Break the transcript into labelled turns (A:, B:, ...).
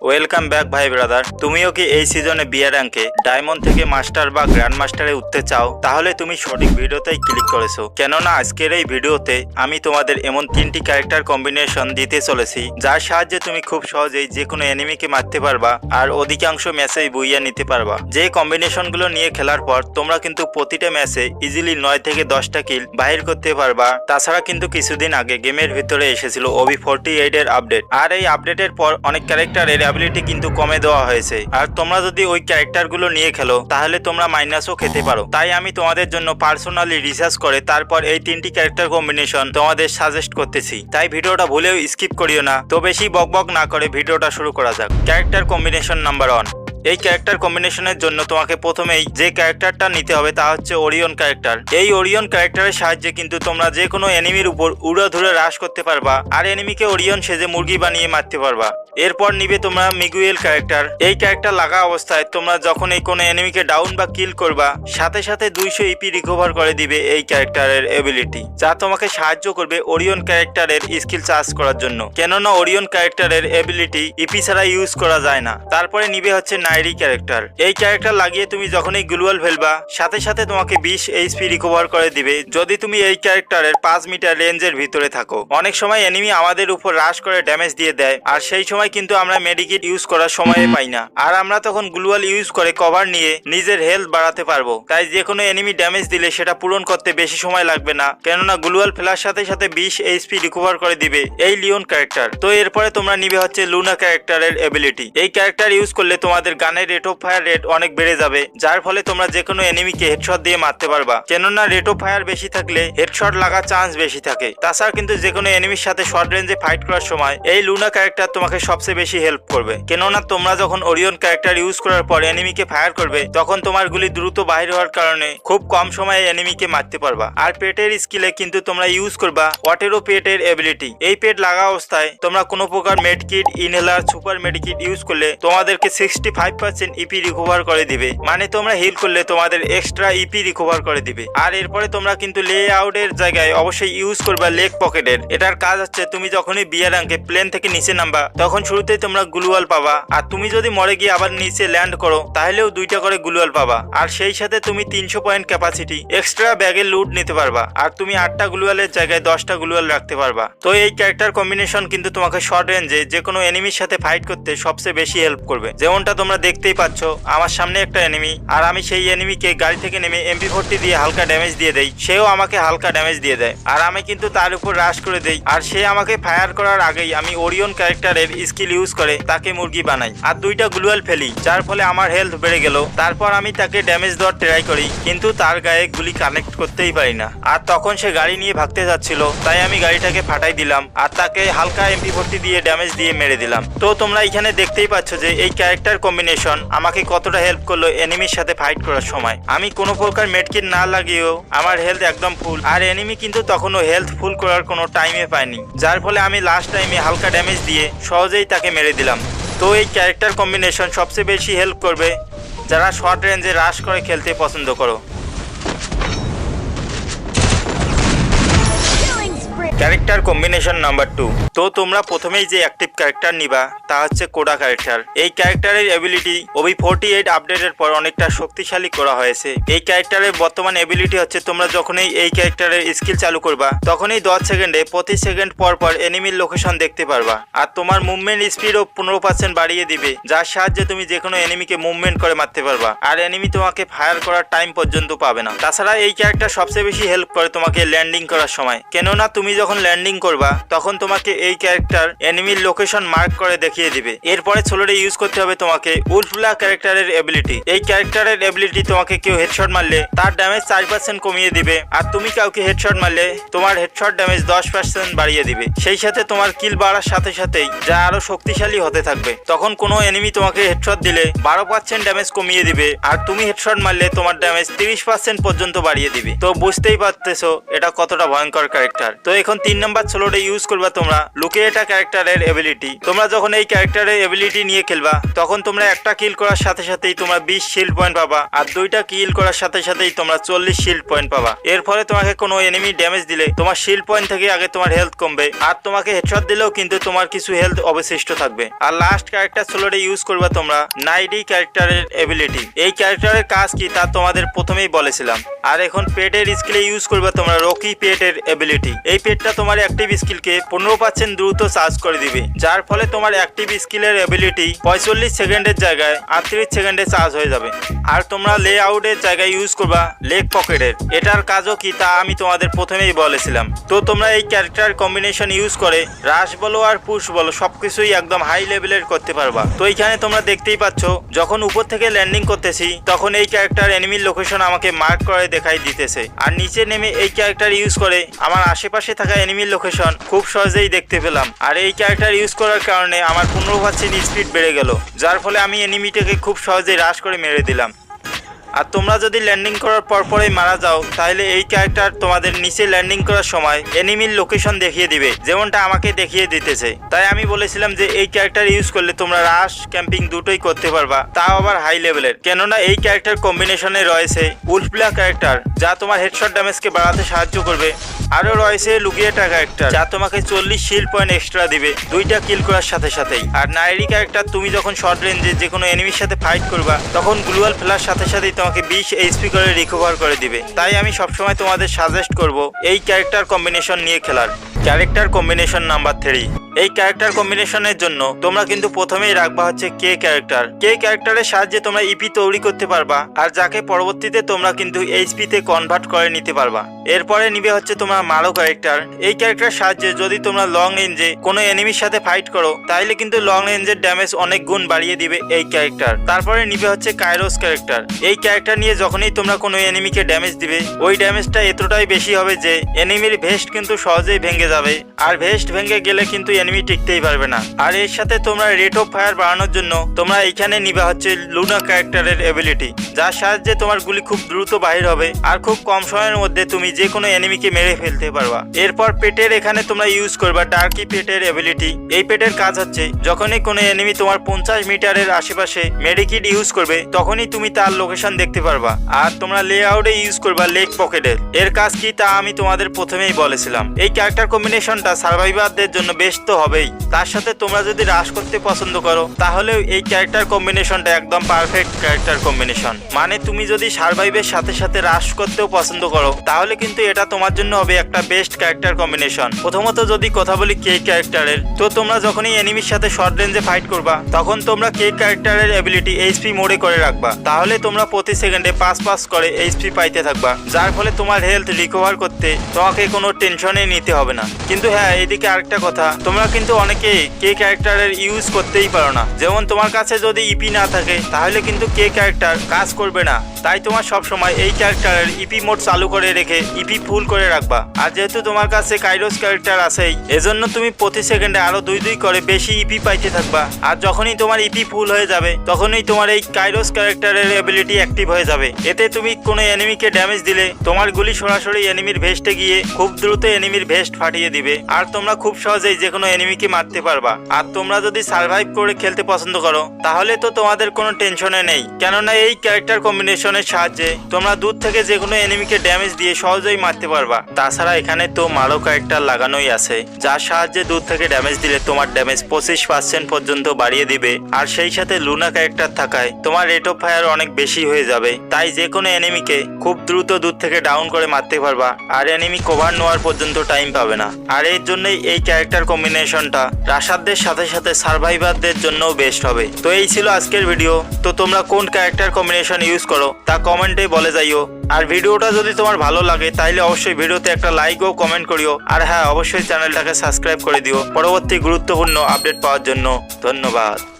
A: Welcome back ভাই brother. তুমিও কি এই সিজনে বিয়ার র্যাঙ্কে ডায়মন্ড থেকে মাস্টার বা গ্র্যান্ড মাস্টারে উঠতে চাও? তাহলে তুমি সঠিক ভিডিওতেই ক্লিক করেছো, কেননা আজকের এই ভিডিওতে আমি তোমাদের এমন 3টি ক্যারেক্টার কম্বিনেশন দিতে চলেছি যার সাহায্যে তুমি খুব সহজেই যে কোনো এনিমিকে মারতে পারবা আর অধিকাংশ ম্যাচেই বুইয়া নিতে পারবা। যে কম্বিনেশনগুলো নিয়ে খেলার পর তোমরা কিন্তু প্রতিটা ম্যাচে ইজিলি 9 থেকে 10টা কিল বাহির করতে পারবা। তাছাড়া কিন্তু কিছুদিন আগে গেমের ভিতরে এসেছিল OB48 এর আপডেট, আর এই আপডেটের পর অনেক ক্যারেক্টারের অ্যাবিলিটি কিন্তু কমে দেওয়া হয়েছে। আর তোমরা যদি ওই ক্যারেক্টারগুলো নিয়ে খেলো তাহলে তোমরা মাইনাসও খেতে পারো। তাই আমি তোমাদের জন্য পার্সোনালি রিসার্চ করে তারপর এই 3টি ক্যারেক্টার কম্বিনেশন তোমাদের সাজেস্ট করতেছি। তাই ভিডিওটা ভুলেও স্কিপ করিও না। তো বেশি বকবক না করে ভিডিওটা শুরু করা যাক। Character combination number 1। এই ক্যারেক্টার কম্বিনেশনের জন্য তোমাকে প্রথমেই যে ক্যারেক্টারটা নিতে হবে তা হচ্ছে ওরিয়ন ক্যারেক্টার। এই ওরিয়ন ক্যারেক্টারের সাহায্যে কিন্তু তোমরা যে কোনো এনিমির উপর উড়াধুরে রাশ করতে পারবা আর এনিমিকে ওরিয়ন সেজে মুরগি বানিয়ে মারতে পারবা। এরপর নিবে তোমরা মিগুয়েল ক্যারেক্টার। এই ক্যারেক্টার লাগা অবস্থায় তোমরা যখন এই কোনো এনিমিকে ডাউন বা কিল করবা সাথে সাথে 200 ইপি রিকভার করে দিবে এই ক্যারেক্টারের এবিলিটি, যা তোমাকে সাহায্য করবে ওরিয়ন ক্যারেক্টারের স্কিল চার্জ করার জন্য, কেননা ওরিয়ন ক্যারেক্টারের এবিলিটি ইপি ছাড়া ইউজ করা যায় না। তারপরে নিবে হচ্ছে নাইরি ক্যারেক্টার। এই ক্যারেক্টার লাগিয়ে তুমি যখনই গ্লুয়াল ফেলবা সাথে সাথে তোমাকে 20 এইচপি রিকভার করে দিবে যদি তুমি এই ক্যারেক্টারের 5 মিটার রেঞ্জের ভিতরে থাকো। অনেক সময় এনিমি আমাদের উপর রাশ করে ড্যামেজ দিয়ে দেয় আর সেই সময় কিন্তু আমরা মেডিকিট ইউজ করার সময় পাই না, আর আমরা তখন গ্লুয়াল ইউজ করে কভার নিয়ে নিজের হেলথ বাড়াতে পারবো। তাই যে কোনো এনিমি ড্যামেজ দিলে সেটা পূরণ করতে বেশি সময় লাগবে না, কেননা গ্লুয়াল ফেলার সাথে সাথে 20 এইচপি রিকভার করে দিবে এই লিওন ক্যারেক্টার। তো এরপরে তোমরা নিবে হচ্ছে লুনা ক্যারেক্টারের এবিলিটি। এই ক্যারেক্টার ইউজ করলে তোমাদের গানের রেট অফ ফায়ার রেট অনেক বেড়ে যাবে, যার ফলে তোমরা যে কোনো এনিমিকে হেডশট দিয়ে মারতে পারবা, কেননা রেট অফ ফায়ার বেশি থাকলে হেডশট লাগার চান্স বেশি থাকে। তাছাড়া কিন্তু যে কোনো এনিমির সাথে শর্ট রেঞ্জে ফাইট করার সময় এই লুনা ক্যারেক্টার তোমাকে সবচেয়ে বেশি হেল্প করবে, কেননা তোমরা যখন ওরিয়ন ক্যারেক্টার ইউজ করার পর এনিমিকে ফায়ার করবে তখন তোমার গুলি দ্রুত বাহির হওয়ার কারণে খুব কম সময়ে এনিমিকে মারতে পারবা। আর পেটের স্কিলে কিন্তু তোমরা ইউজ করবা ওয়াটেরো পেটের এবিলিটি। এই পেট লাগা অবস্থায় তোমরা কোনো প্রকার medkit, inhaler, super medikit use করলে তোমাদেরকে 65% ইপি রিকভার করে দিবে, মানে তোমরা হিল করলে তোমাদের এক্সট্রা ইপি রিকভার করে দিবে। আর এরপরে তোমরা কিন্তু লে আউটের জায়গায় অবশ্যই ইউজ করবা লেগ পকেটের। এটার কাজ হচ্ছে তুমি যখনই বিয়ার র্যাঙ্কে প্লেন থেকে নিচে নামবা তখন শুরুতেই তোমরা গ্লুয়াল পাবা, আর তুমি যদি মরে গিয়ে আবার নিচে ল্যান্ড করো তাহলেও 2টা করে গ্লুয়াল পাবা। আর সেই সাথে তুমি 300 পয়েন্ট ক্যাপাসিটি এক্সট্রা ব্যাগের লুট নিতে পারবা, আর তুমি 8টা গ্লুয়ালের জায়গায় 10টা গ্লুয়াল রাখতে পারবা। তো এই ক্যারেক্টার কম্বিনেশন কিন্তু তোমাকে শর্ট রেঞ্জে যে কোনো এনিমির সাথে ফাইট করতে সবচেয়ে বেশি হেল্প করবে। যেমনটা তোমরা দেখতেই পাচ্ছ আমার সামনে একটা এনিমি, আর আমি সেই এনিমিকে গাড়ি থেকে নেমে MP40 দিয়ে হালকা ড্যামেজ দিয়ে দেই, সেও আমাকে হালকা ড্যামেজ দিয়ে দেয়, আর আমি কিন্তু তার উপর রাশ করে দেই। আর সে আমাকে ফায়ার করার আগেই আমি ওরিয়ন ক্যারেক্টারের স্কিল ইউজ করে তাকে মুরগি বানাই আর 2টা গ্লুয়াল ফেলি, যার ফলে আমার হেলথ বেড়ে গেল। তারপর আমি তাকে ড্যামেজ দেওয়ার ট্রাই করি, কিন্তু তার গায়ে গুলি কানেক্ট করতেই পারি না। আর তখন সে গাড়ি নিয়ে ভাগতে যাচ্ছিল, তাই আমি গাড়িটাকে ফাটাই দিলাম আর তাকে হালকা MP40 দিয়ে ড্যামেজ দিয়ে মেরে দিলাম। তো তোমরা এখানে দেখতেই পাচ্ছ যে এই ক্যারেক্টার কম্বিনেশন আমাকে কতটা হেল্প করলো এনিমির সাথে ফাইট করার সময়। আমি কোনো প্রকার মেডকিট না লাগিয়েও আমার হেলথ একদম ফুল, আর এনিমি কিন্তু তখনও হেলথ ফুল করার কোনো টাইমে পায়নি, যার ফলে আমি লাস্ট টাইমে হালকা ড্যামেজ দিয়ে সহজেই তাকে মেরে দিলাম। তো এই ক্যারেক্টার কম্বিনেশন সবচেয়ে বেশি হেল্প করবে যারা শর্ট রেঞ্জে রাশ করে খেলতে পছন্দ করো। Character combination number 2। তো তোমরা প্রথমেই যে অ্যাক্টিভ ক্যারেক্টার নিবা তা হচ্ছে কোডা ক্যারেক্টার। এই ক্যারেক্টারের এবিলিটি OB48 আপডেটের পর অনেকটা শক্তিশালী করা হয়েছে। এই ক্যারেক্টারের বর্তমান এবিলিটি হচ্ছে তোমরা যখনই এই ক্যারেক্টারের স্কিল চালু করবা তখনই 10 সেকেন্ডে প্রতি সেকেন্ড পর পর এনিমির লোকেশন দেখতে পারবা, আর তোমার মুভমেন্ট স্পিডও 15% বাড়িয়ে দিবে, যার সাহায্যে তুমি যে কোনো এনিমিকে মুভমেন্ট করে মারতে পারবা আর এনিমি তোমাকে ফায়ার করার টাইম পর্যন্ত পাবে না। তাছাড়া এই ক্যারেক্টার সবচেয়ে বেশি হেল্প করে তোমাকে ল্যান্ডিং করার সময়, কেননা তুমি যখন ল্যান্ডিং করবা তখন তোমাকে এই ক্যারেক্টার এনিমির লোকেশন মার্ক করে দেখিয়ে দিবে। এরপরে সোলোরে ইউজ করতে হবে তোমাকে উলফলা ক্যারেক্টারের এবিলিটি। এই ক্যারেক্টারের এবিলিটি তোমাকে কেউ হেডশট মারলে তার ড্যামেজ 4% কমিয়ে দিবে, আর তুমি কাউকে হেডশট মারলে তোমার হেডশট ড্যামেজ 10% বাড়িয়ে দিবে। সেই সাথে তোমার কিল বাড়ার সাথে সাথেই যা আরো শক্তিশালী হতে থাকবে। তখন কোনো এনিমি তোমাকে হেডশট দিলে 12% ড্যামেজ কমিয়ে দিবে, আর তুমি হেডশট মারলে তোমার ড্যামেজ 30% পর্যন্ত বাড়িয়ে দিবে। তো বুঝতেই পারতেছো এটা কতটা ভয়ঙ্কর ক্যারেক্টার। তো এখন এখন 3 নম্বর স্লটে ইউজ করবা তোমরা লুকিয়েটা ক্যারেক্টারের এবিলিটি। তোমরা যখন এই ক্যারেক্টারের এবিলিটি নিয়ে খেলবা তখন তোমরা একটা কিল করার সাথে সাথেই তোমরা 20 শিল্ড পয়েন্ট পাবা, আর 2টা কিল করার সাথে সাথেই তোমরা 40 শিল্ড পয়েন্ট পাবা। এর ফলে তোমাকে কোনো এনিমি ড্যামেজ দিলে তোমার শিল্ড পয়েন্ট থেকে আগে তোমার হেলথ কমবে, আর তোমাকে হেডশট দিলেও কিন্তু তোমার কিছু হেলথ অবশিষ্ট থাকবে। আর লাস্ট ক্যারেক্টার স্লটে ইউজ করবা তোমরা নাইডি ক্যারেক্টারের এবিলিটি। এই ক্যারেক্টারের কাজ কি তা তোমাদের প্রথমেই বলেছিলাম। আর এখন পেটের স্কিলে ইউজ করবা তোমরা রকি পেটের এবিলিটি। এই পেটটা তোমার অ্যাক্টিভ স্কিলকে 15% দ্রুত চার্জ করে দিবে, যার ফলে তোমার অ্যাক্টিভ স্কিলের এবিলিটি 45 সেকেন্ডের জায়গায় 38 সেকেন্ডে চার্জ হয়ে যাবে। আর তোমরা লে আউটের জায়গায় ইউজ করবা লেগ পকেটের। এটার কাজও কি তা আমি তোমাদের প্রথমেই বলেছিলাম। তো তোমরা এই ক্যারেক্টার কম্বিনেশন ইউজ করে রাশ বলো আর পুশ বলো সবকিছুই একদম হাই লেভেলের করতে পারবা। তো এইখানে তোমরা দেখতেই পাচ্ছ যখন উপর থেকে ল্যান্ডিং করতেছি তখন এই ক্যারেক্টার এনিমির লোকেশন আমাকে মার্ক করে দেখাই দিতেছে, আর নিচে নেমে এই ক্যারেক্টার ইউজ করে আমার আশেপাশে থাকা এনিমির লোকেশন খুব সহজেই দেখতে পেলাম। আর এই ক্যারেক্টার ইউজ করার কারণে আমার 15% স্পিড বেড়ে গেল, যার ফলে আমি এনিমিটাকে খুব সহজেই রাশ করে মেরে দিলাম। আর তোমরা যদি ল্যান্ডিং করার পরপরই মারা যাও তাহলে এই ক্যারেক্টার তোমাদের নিচে ল্যান্ডিং করার সময় এনিমির লোকেশন দেখিয়ে দিবে, যেমনটা আমাকে দেখিয়ে দিতেছে। তাই আমি বলেছিলাম যে এই ক্যারেক্টার ইউজ করলে তোমরা রাশ ক্যাম্পিং দুটোই করতে পারবা, তাও আবার হাই লেভেলের। কেননা এই ক্যারেক্টার কম্বিনেশনে রয়েছে উলফ ব্ল্যাক ক্যারেক্টার যা তোমার হেডশট ড্যামেজকে বাড়াতে সাহায্য করবে। আরও রয়েছে লুকিয়েটা ক্যারেক্টার যা তোমাকে 40 শিল্ড পয়েন্ট এক্সট্রা দিবে 2টা কিল করার সাথে সাথেই। আর নাইরি ক্যারেক্টার তুমি যখন শর্ট রেঞ্জে যে কোনো এনিমির সাথে ফাইট করবা তখন গ্লুয়াল ফেলার সাথে সাথেই তোমাকে 20 এইচপি করে রিকভার করে দিবে। তাই আমি সবসময় তোমাদের সাজেস্ট করব এই ক্যারেক্টার কম্বিনেশন নিয়ে খেলার। Character combination number 3। এই ক্যারেক্টার কম্বিনেশনের জন্য তোমরা কিন্তু প্রথমেই রাখবা হচ্ছে কে ক্যারেক্টার। কে ক্যারেক্টারের সাহায্যে তোমরা ইপি তৈরি করতে পারবা, আর যাকে পরবর্তীতে তোমরা কিন্তু এইচপি তে কনভার্ট করে নিতে পারবা। এরপরে নিবে হচ্ছে তোমার মারো ক্যারেক্টার। এই ক্যারেক্টারের সাহায্যে যদি তোমরা লং রেঞ্জে কোনো এনিমির সাথে ফাইট করো তাহলে কিন্তু লং রেঞ্জের ড্যামেজ অনেক গুণ বাড়িয়ে দিবে এই ক্যারেক্টার। তারপরে নিবে হচ্ছে কাইরোস ক্যারেক্টার। এই ক্যারেক্টার নিয়ে যখনই তোমরা কোনো এনিমিকে ড্যামেজ দিবে ওই ড্যামেজটা এতটাই বেশি হবে যে এনিমির ভেস্ট কিন্তু সহজেই ভেঙে যাবে, আর ভেস্ট ভেঙে গেলে কিন্তু এনিমি টিকতেই পারবে না। আর এর সাথে তোমরা রেট অফ ফায়ার বাড়ানোর জন্য তোমরা এইখানে নিবে হচ্ছে লুনা ক্যারেক্টারের এবিলিটি, যার সাহায্যে তোমার গুলি খুব দ্রুত বাহির হবে আর খুব কম সময়ের মধ্যে তুমি যে কোনো এনিমিকে মেরে ফেলতে পারবা। এরপর পেটের এখানে তোমরা ইউজ করবা ডার্কি পেটের এবিলিটি। এই পেটের কাজ হচ্ছে যখনই কোনো এনিমি তোমার 50 মিটারের আশেপাশে মেডিকিট ইউজ করবে তখনই তুমি তার লোকেশন দেখতে পারবা। আর তোমরা লেআউটে ইউজ করবা লেগ পকেটের। এর কাজ কি তা আমি তোমাদের প্রথমেই বলেছিলাম। এই ক্যারেক্টার কম্বিনেশনটা সার্ভাইভারদের জন্য বেস্ট তো হবেই, তার সাথে তোমরা যদি রাশ করতে পছন্দ করো তাহলেও এই ক্যারেক্টার কম্বিনেশনটা একদম পারফেক্ট ক্যারেক্টার কম্বিনেশন। মানে তুমি যদি সার্ভাইভের সাথে সাথে রাশ করতেও পছন্দ করো তাহলে কিন্তু এটা তোমার জন্য হবে একটা বেস্ট ক্যারেক্টার কম্বিনেশন। প্রথমত যদি কথা বলি কে ক্যারেক্টারের, তো তোমরা যখনই এনিমির সাথে শর্ট রেঞ্জে ফাইট করবা তখন তোমরা কে ক্যারেক্টারের এবিলিটি এইচপি মোডে করে রাখবা, তাহলে তোমরা প্রতি সেকেন্ডে 5 করে এইচপি পাইতে থাকবা, যার ফলে তোমার হেলথ রিকভার করতে তোমাকে কোনো টেনশনই নিতে হবে না। কিন্তু হ্যাঁ, এদিকে আরেকটা কথা, তোমরা কিন্তু অনেকে কে ক্যারেক্টারের ইউজ করতেই পারো না। যেমন তোমার কাছে যদি ইপি না থাকে তাহলে কিন্তু কে ক্যারেক্টার কাজ করবে না। তাই তোমার সবসময় এই ক্যারেক্টারের ইপি মোড চালু করে রেখে ইপি ফুল করে রাখবা। আর যেহেতু তোমার কাছে কাইরোস ক্যারেক্টার আছেই, এজন্য তুমি প্রতি সেকেন্ডে আরো 2 করে বেশি ইপি পাইতে থাকবা। আর যখনই তোমার ইপি ফুল হয়ে যাবে তখনই তোমার এই কাইরোস ক্যারেক্টারের এবিলিটি অ্যাক্টিভ হয়ে যাবে। এতে তুমি কোনো এনিমিকে ড্যামেজ দিলে তোমার গুলি সরাসরি এনিমির ভেস্টে গিয়ে খুব দ্রুত এনিমির ভেস্ট ফাটিয়ে দিবে, আর তোমরা খুব সহজেই যে কোনো এনিমিকে মারতে পারবা। আর তোমরা যদি সার্ভাইভ করে খেলতে পছন্দ করো তাহলে তো তোমাদের কোনো টেনশনে নেই, কেননা এই ক্যারেক্টার কম্বিনেশনের সাহায্যে তোমরা দূর থেকে যে কোনো এনিমিকে ড্যামেজ দিয়ে সহজেই মারতে পারবা। তাছাড়া এখানে তো মারো ক্যারেক্টার লাগানোই আছে, যার সাহায্যে দূর থেকে ড্যামেজ দিলে তোমার ড্যামেজ 25% পর্যন্ত বাড়িয়ে দিবে। আর সেই সাথে লুনা ক্যারেক্টার থাকায় তোমার রেট অফ ফায়ার অনেক বেশি হয়ে যাবে, তাই যে কোনো এনিমিকে খুব দ্রুত দূর থেকে ডাউন করে মারতে পারবা, আর এনিমি কভার নেওয়ার পর্যন্ত টাইম পাবে না। আর এর জন্যই এই ক্যারেক্টার কম্বিনেশনটা রাশারদের সাথে সাথে সার্ভাইভারদের জন্যও বেস্ট হবে। তো এই ছিল আজকের ভিডিও। তো তোমরা কোন ক্যারেক্টার কম্বিনেশন ইউজ করো তা কমেন্টে বলে যাইও। আর ভিডিওটা যদি তোমার ভালো লাগে তাহলে অবশ্যই ভিডিওতে একটা লাইক ও কমেন্ট করিও। আর হ্যাঁ, অবশ্যই চ্যানেলটাকে সাবস্ক্রাইব করে দিও পরবর্তী গুরুত্বপূর্ণ আপডেট পাওয়ার জন্য। ধন্যবাদ।